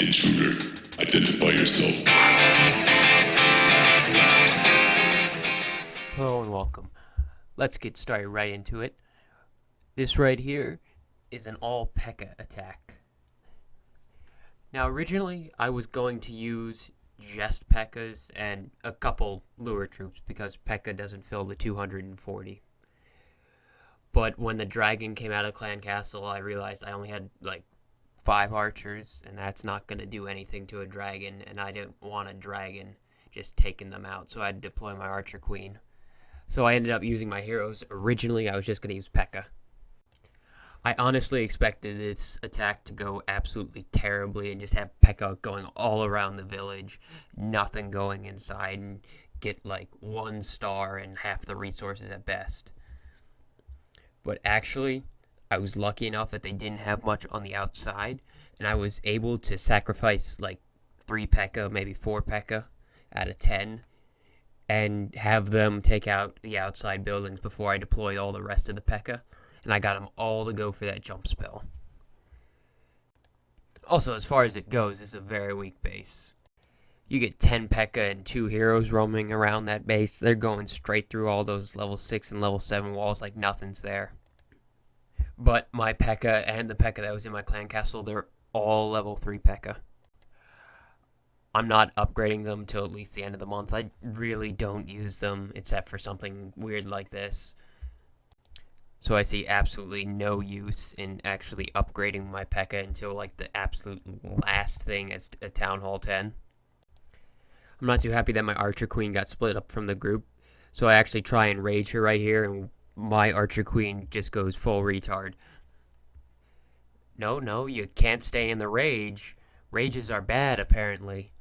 Intruder, identify yourself. Hello and welcome. Let's get started right into it. This right here is an all P.E.K.K.A attack. Now originally I was going to use just P.E.K.K.As and a couple lure troops because P.E.K.K.A doesn't fill the 240. But when the dragon came out of Clan Castle, I realized I only had like 5 archers, and that's not going to do anything to a dragon, and I didn't want a dragon just taking them out, so I had to deploy my archer queen. So I ended up using my heroes. Originally, I was just going to use P.E.K.K.A. I honestly expected this attack to go absolutely terribly and just have P.E.K.K.A going all around the village, nothing going inside, and get like 1 star and half the resources at best. But actually, I was lucky enough that they didn't have much on the outside, and I was able to sacrifice like 3 P.E.K.K.A, maybe 4 P.E.K.K.A out of 10, and have them take out the outside buildings before I deployed all the rest of the P.E.K.K.A, and I got them all to go for that jump spell. Also, as far as it goes, it's a very weak base. You get 10 P.E.K.K.A and 2 heroes roaming around that base. They're going straight through all those level 6 and level 7 walls like nothing's there. But my P.E.K.K.A and the P.E.K.K.A that was in my clan castle, they're all level 3 P.E.K.K.A. I'm not upgrading them till at least the end of the month. I really don't use them except for something weird like this. So I see absolutely no use in actually upgrading my P.E.K.K.A until like the absolute last thing as a Town Hall 10. I'm not too happy that my Archer Queen got split up from the group, so I actually try and rage her right here, and my Archer Queen just goes full retard. No, you can't stay in the rage. Rages are bad, apparently.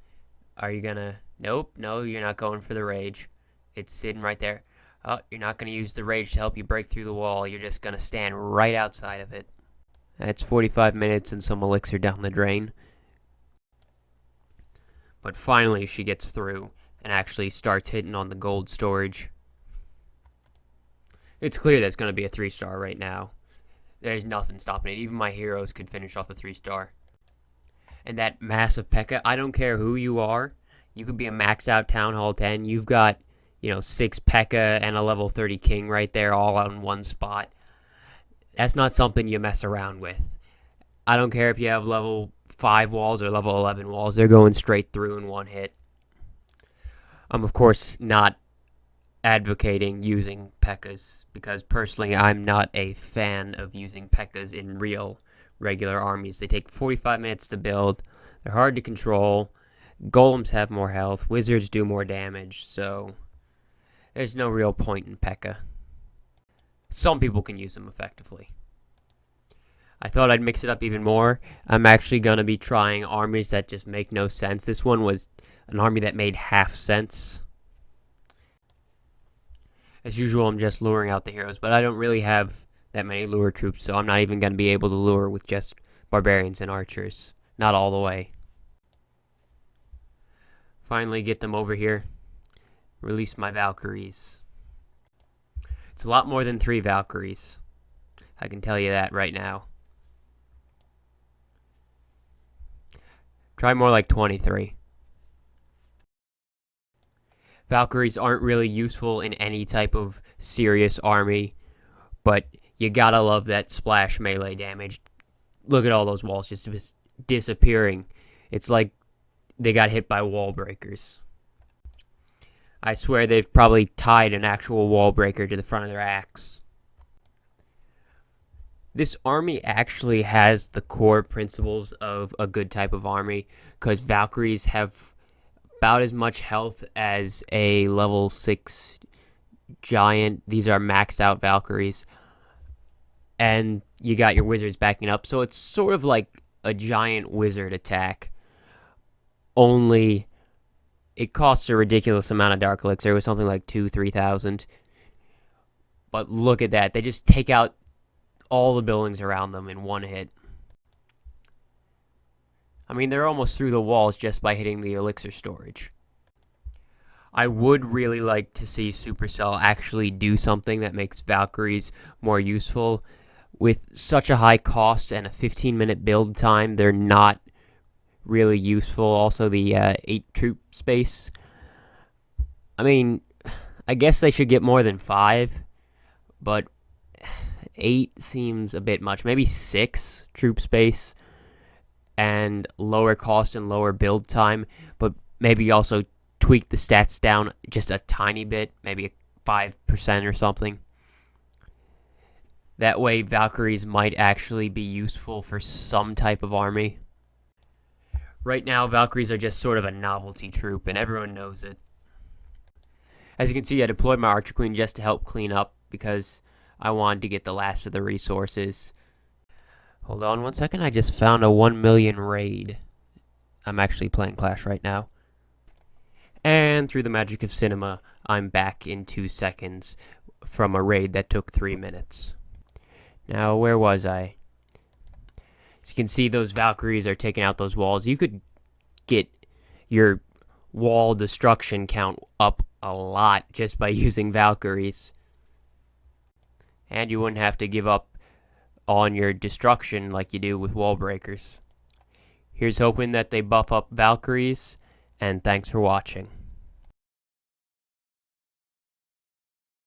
Are you gonna... Nope, no, you're not going for the rage. It's sitting right there. Oh, you're not gonna use the rage to help you break through the wall. You're just gonna stand right outside of it. That's 45 minutes and some elixir down the drain. But finally she gets through and actually starts hitting on the gold storage. It's clear that's going to be a 3-star right now. There's nothing stopping it. Even my heroes could finish off a 3-star. And that massive P.E.K.K.A, I don't care who you are. You could be a maxed out Town Hall 10. You've got, 6 P.E.K.K.A and a level 30 king right there all on one spot. That's not something you mess around with. I don't care if you have level 5 walls or level 11 walls. They're going straight through in one hit. I'm, of course, not advocating using P.E.K.K.As because personally I'm not a fan of using P.E.K.K.As in real regular armies. They take 45 minutes to build. They're hard to control. Golems have more health. Wizards do more damage. So there's no real point in P.E.K.K.A. Some people can use them effectively. I thought I'd mix it up even more. I'm actually going to be trying armies that just make no sense. This one was an army that made half sense. As usual, I'm just luring out the heroes, but I don't really have that many lure troops, so I'm not even going to be able to lure with just barbarians and archers. Not all the way. Finally get them over here. Release my Valkyries. It's a lot more than 3 Valkyries. I can tell you that right now. Try more like 23. Valkyries aren't really useful in any type of serious army, but you gotta love that splash melee damage. Look at all those walls just disappearing. It's like they got hit by wall breakers. I swear they've probably tied an actual wall breaker to the front of their axe. This army actually has the core principles of a good type of army, because Valkyries have about as much health as a level 6 giant. These are maxed out Valkyries. And you got your wizards backing up, so it's sort of like a giant wizard attack. Only it costs a ridiculous amount of dark elixir. It was something like 2,000-3,000. But look at that. They just take out all the buildings around them in one hit. I mean, they're almost through the walls just by hitting the elixir storage. I would really like to see Supercell actually do something that makes Valkyries more useful. With such a high cost and a 15-minute build time, they're not really useful. Also, the 8 troop space. I mean, I guess they should get more than 5, but 8 seems a bit much. Maybe 6 troop space and lower cost and lower build time, but maybe also tweak the stats down just a tiny bit, maybe 5% or something. That way, Valkyries might actually be useful for some type of army. Right now, Valkyries are just sort of a novelty troop, and everyone knows it. As you can see, I deployed my Archer Queen just to help clean up, because I wanted to get the last of the resources. Hold on 1 second, I just found a 1 million raid. I'm actually playing Clash right now. And through the magic of cinema, I'm back in 2 seconds from a raid that took 3 minutes. Now, where was I? As you can see, those Valkyries are taking out those walls. You could get your wall destruction count up a lot just by using Valkyries. And you wouldn't have to give up on your destruction like you do with wall breakers. Here's hoping that they buff up Valkyries, and thanks for watching.